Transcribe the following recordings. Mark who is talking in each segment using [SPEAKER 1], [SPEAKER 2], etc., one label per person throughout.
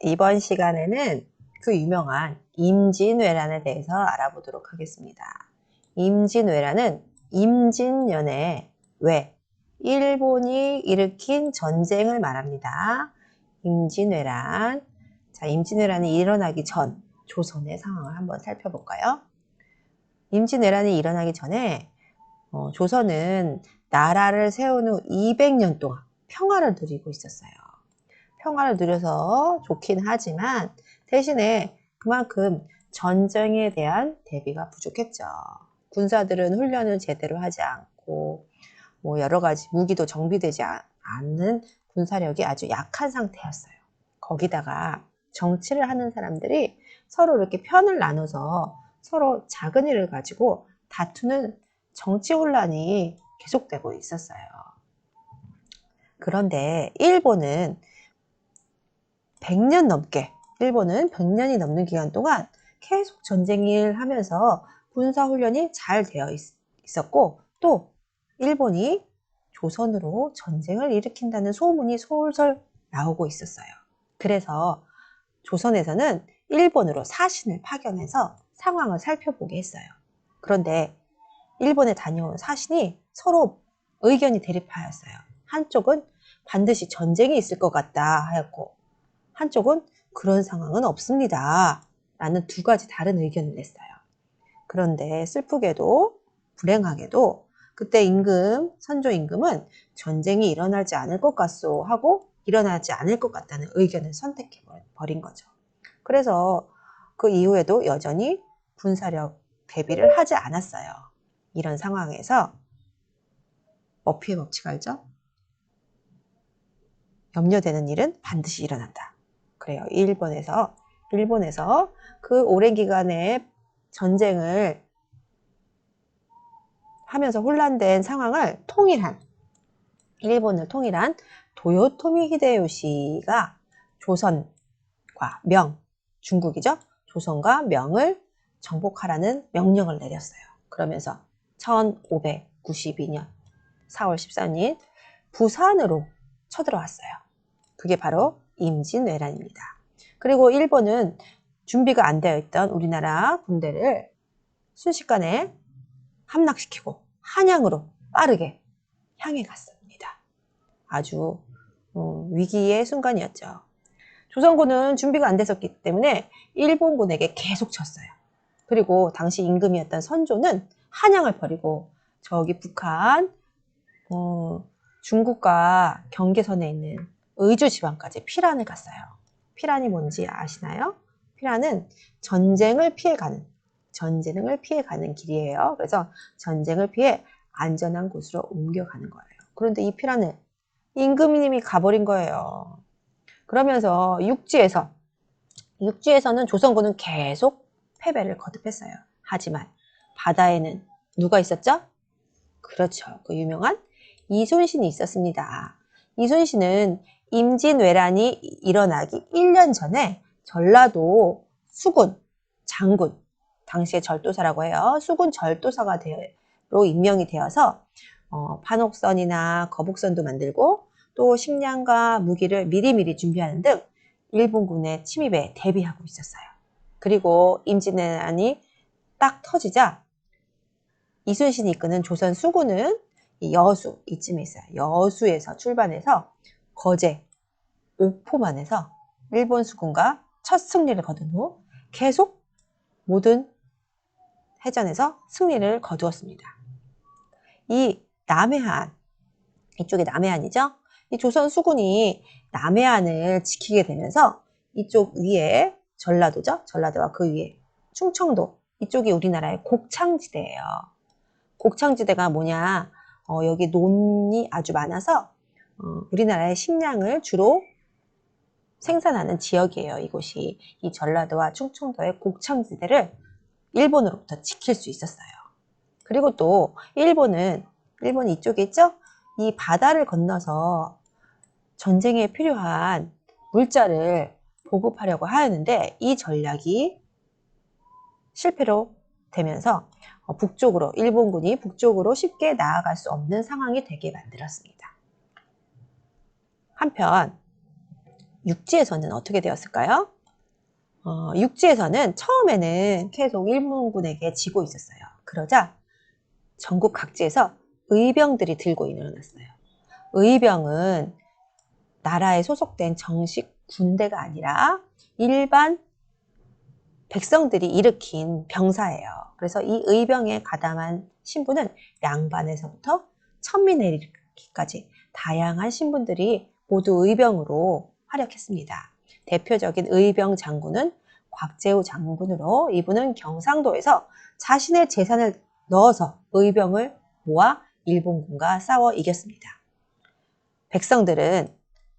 [SPEAKER 1] 이번 시간에는 그 유명한 임진왜란에 대해서 알아보도록 하겠습니다. 임진왜란은 임진년의 왜, 일본이 일으킨 전쟁을 말합니다. 임진왜란. 자, 임진왜란이 일어나기 전 조선의 상황을 한번 살펴볼까요? 임진왜란이 일어나기 전에 조선은 나라를 세운 후 200년 동안 평화를 누리고 있었어요. 평화를 누려서 좋긴 하지만 대신에 그만큼 전쟁에 대한 대비가 부족했죠. 군사들은 훈련을 제대로 하지 않고 여러 가지 무기도 정비되지 않는 군사력이 아주 약한 상태였어요. 거기다가 정치를 하는 사람들이 서로 이렇게 편을 나눠서 서로 작은 일을 가지고 다투는 정치 혼란이 계속되고 있었어요. 그런데 일본은 100년이 넘는 기간 동안 계속 전쟁을 하면서 군사훈련이 잘 되어 있었고, 또 일본이 조선으로 전쟁을 일으킨다는 소문이 솔솔 나오고 있었어요. 그래서 조선에서는 일본으로 사신을 파견해서 상황을 살펴보게 했어요. 그런데 일본에 다녀온 사신이 서로 의견이 대립하였어요. 한쪽은 반드시 전쟁이 있을 것 같다 하였고, 한쪽은 그런 상황은 없습니다 라는 두 가지 다른 의견을 냈어요. 그런데 슬프게도 불행하게도 그때 선조 임금은 전쟁이 일어나지 않을 것 같소 하고 일어나지 않을 것 같다는 의견을 선택해 버린 거죠. 그래서 그 이후에도 여전히 군사력 대비를 하지 않았어요. 이런 상황에서 머피의 법칙 알죠? 염려되는 일은 반드시 일어난다. 그래요. 일본에서 그 오랜 기간의 전쟁을 하면서 혼란된 상황을 일본을 통일한 도요토미 히데요시가 조선과 중국이죠. 조선과 명을 정복하라는 명령을 내렸어요. 그러면서 1592년 4월 14일 부산으로 쳐들어왔어요. 그게 바로 임진왜란입니다. 그리고 일본은 준비가 안 되어 있던 우리나라 군대를 순식간에 함락시키고 한양으로 빠르게 향해 갔습니다. 아주 위기의 순간이었죠. 조선군은 준비가 안 됐었기 때문에 일본군에게 계속 졌어요. 그리고 당시 임금이었던 선조는 한양을 버리고 저기 북한 중국과 경계선에 있는 의주 지방까지 피란을 갔어요. 피란이 뭔지 아시나요? 피란은 전쟁을 피해 가는 길이에요. 그래서 전쟁을 피해 안전한 곳으로 옮겨가는 거예요. 그런데 이 피란을 임금님이 가버린 거예요. 그러면서 육지에서는 조선군은 계속 패배를 거듭했어요. 하지만 바다에는 누가 있었죠? 그렇죠. 그 유명한 이순신이 있었습니다. 이순신은 임진왜란이 일어나기 1년 전에 전라도 수군 장군, 당시의 절도사라고 해요. 수군 절도사가 로 임명이 되어서 판옥선이나 거북선도 만들고 또 식량과 무기를 미리미리 준비하는 등 일본군의 침입에 대비하고 있었어요. 그리고 임진왜란이 딱 터지자 이순신이 이끄는 조선 수군은 이쯤에 있어요. 여수에서 출발해서 거제, 옥포만에서 일본 수군과 첫 승리를 거둔 후 계속 모든 해전에서 승리를 거두었습니다. 이쪽이 남해안이죠? 이 조선 수군이 남해안을 지키게 되면서 이쪽 위에 전라도죠? 전라도와 그 위에 충청도, 이쪽이 우리나라의 곡창지대예요. 곡창지대가 뭐냐? 여기 논이 아주 많아서 우리나라의 식량을 주로 생산하는 지역이에요. 이곳이 이 전라도와 충청도의 곡창지대를 일본으로부터 지킬 수 있었어요. 그리고 또 일본이 이쪽에 있죠? 이 바다를 건너서 전쟁에 필요한 물자를 보급하려고 하였는데 이 전략이 실패로 되면서 일본군이 북쪽으로 쉽게 나아갈 수 없는 상황이 되게 만들었습니다. 한편 육지에서는 어떻게 되었을까요? 육지에서는 처음에는 계속 일본군에게 지고 있었어요. 그러자 전국 각지에서 의병들이 들고 일어났어요. 의병은 나라에 소속된 정식 군대가 아니라 일반 백성들이 일으킨 병사예요. 그래서 이 의병에 가담한 신분은 양반에서부터 천민에 이르기까지 다양한 신분들이 모두 의병으로 활약했습니다. 대표적인 의병 장군은 곽재우 장군으로 이분은 경상도에서 자신의 재산을 넣어서 의병을 모아 일본군과 싸워 이겼습니다. 백성들은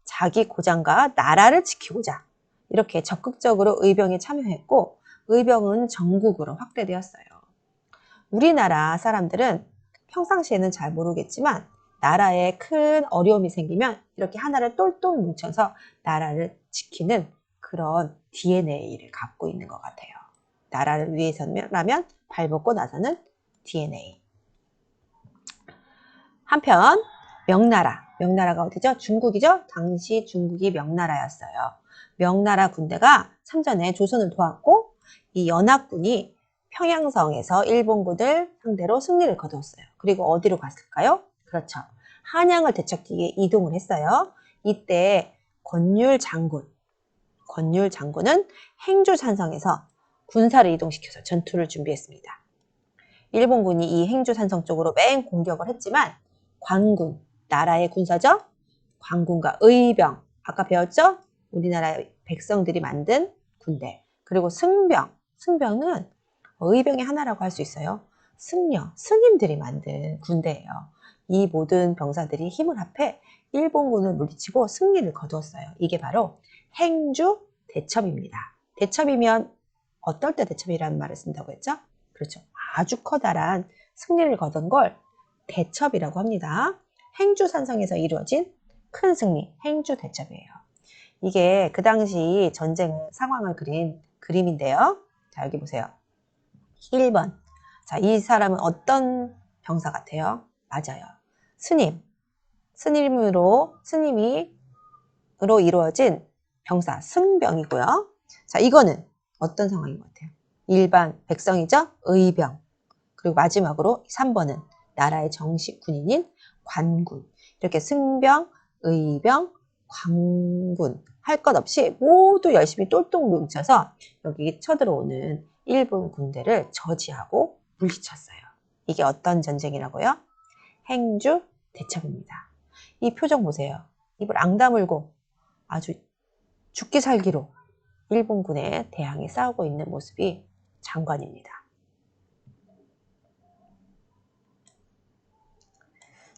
[SPEAKER 1] 자기 고장과 나라를 지키고자 이렇게 적극적으로 의병에 참여했고 의병은 전국으로 확대되었어요. 우리나라 사람들은 평상시에는 잘 모르겠지만 나라에 큰 어려움이 생기면 이렇게 하나를 똘똘 뭉쳐서 나라를 지키는 그런 DNA를 갖고 있는 것 같아요. 나라를 위해서라면 발벗고 나서는 DNA. 한편 명나라가 어디죠? 중국이죠? 당시 중국이 명나라였어요. 명나라 군대가 참전에 조선을 도왔고 이 연합군이 평양성에서 일본군을 상대로 승리를 거두었어요. 그리고 어디로 갔을까요? 그렇죠. 한양을 되찾기에 이동을 했어요. 이때 권율 장군은 행주산성에서 군사를 이동시켜서 전투를 준비했습니다. 일본군이 이 행주산성 쪽으로 맹 공격을 했지만 관군, 나라의 군사죠? 관군과 의병, 아까 배웠죠? 우리나라의 백성들이 만든 군대. 그리고 승병은 의병의 하나라고 할 수 있어요. 승려, 스님들이 만든 군대예요. 이 모든 병사들이 힘을 합해 일본군을 물리치고 승리를 거두었어요. 이게 바로 행주 대첩입니다. 대첩이면 어떨 때 대첩이라는 말을 쓴다고 했죠? 그렇죠. 아주 커다란 승리를 거둔 걸 대첩이라고 합니다. 행주산성에서 이루어진 큰 승리, 행주대첩이에요. 이게 그 당시 전쟁 상황을 그린 그림인데요. 자, 여기 보세요. 1번. 자, 이 사람은 어떤 병사 같아요? 맞아요. 스님으로 이루어진 병사, 승병이고요. 자, 이거는 어떤 상황인 것 같아요? 일반 백성이죠? 의병. 그리고 마지막으로 3번은 나라의 정식 군인인 관군. 이렇게 승병, 의병, 관군 할 것 없이 모두 열심히 똘똘 뭉쳐서 여기 쳐들어오는 일본 군대를 저지하고 물리쳤어요. 이게 어떤 전쟁이라고요? 행주 대첩입니다. 이 표정 보세요. 입을 앙다물고 아주 죽기 살기로 일본군에 대항해 싸우고 있는 모습이 장관입니다.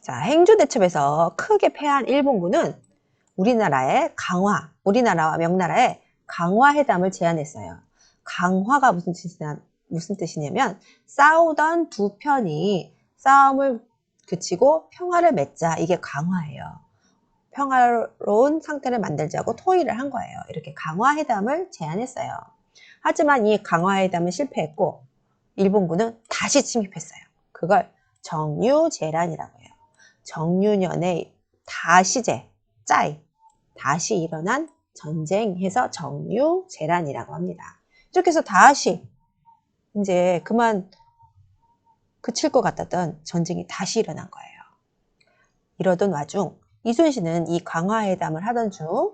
[SPEAKER 1] 자, 행주대첩에서 크게 패한 일본군은 우리나라와 명나라에 강화회담을 제안했어요. 강화가 무슨 뜻이냐면 싸우던 두 편이 싸움을 그치고 평화를 맺자. 이게 강화예요. 평화로운 상태를 만들자고 토의를 한 거예요. 이렇게 강화회담을 제안했어요. 하지만 이 강화회담은 실패했고 일본군은 다시 침입했어요. 그걸 정유재란이라고 해요. 정유년에 다시 일어난 전쟁해서 정유재란이라고 합니다. 이렇게 해서 다시 이제 그만 그칠 것 같았던 전쟁이 다시 일어난 거예요. 이러던 와중 이순신은 이 강화회담을 하던 중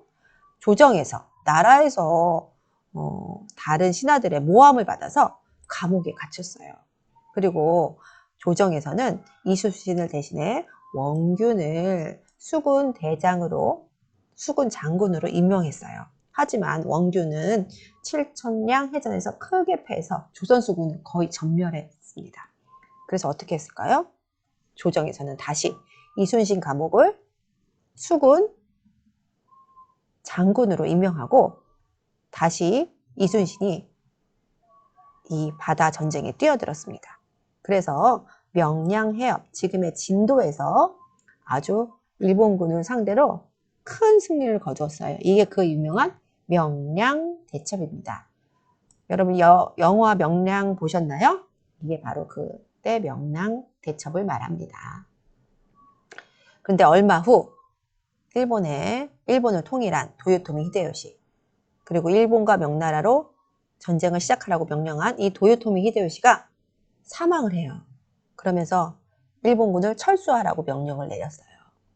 [SPEAKER 1] 조정에서 나라에서 다른 신하들의 모함을 받아서 감옥에 갇혔어요. 그리고 조정에서는 이순신을 대신해 원균을 수군 장군으로 임명했어요. 하지만 원균은 7천량 해전에서 크게 패해서 조선수군을 거의 전멸했습니다. 그래서 어떻게 했을까요? 조정에서는 다시 이순신 감옥을 수군 장군으로 임명하고 다시 이순신이 이 바다 전쟁에 뛰어들었습니다. 그래서 명량해협, 지금의 진도에서 아주 일본군을 상대로 큰 승리를 거두었어요. 이게 그 유명한 명량대첩입니다. 여러분 영화 명량 보셨나요? 이게 바로 그때 명량대첩을 말합니다. 그런데 얼마 후 일본을 통일한 도요토미 히데요시, 그리고 일본과 명나라로 전쟁을 시작하라고 명령한 이 도요토미 히데요시가 사망을 해요. 그러면서 일본군을 철수하라고 명령을 내렸어요.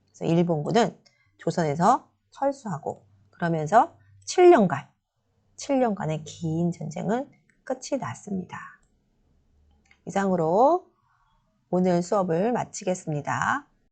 [SPEAKER 1] 그래서 일본군은 조선에서 철수하고, 그러면서 7년간의 긴 전쟁은 끝이 났습니다. 이상으로 오늘 수업을 마치겠습니다.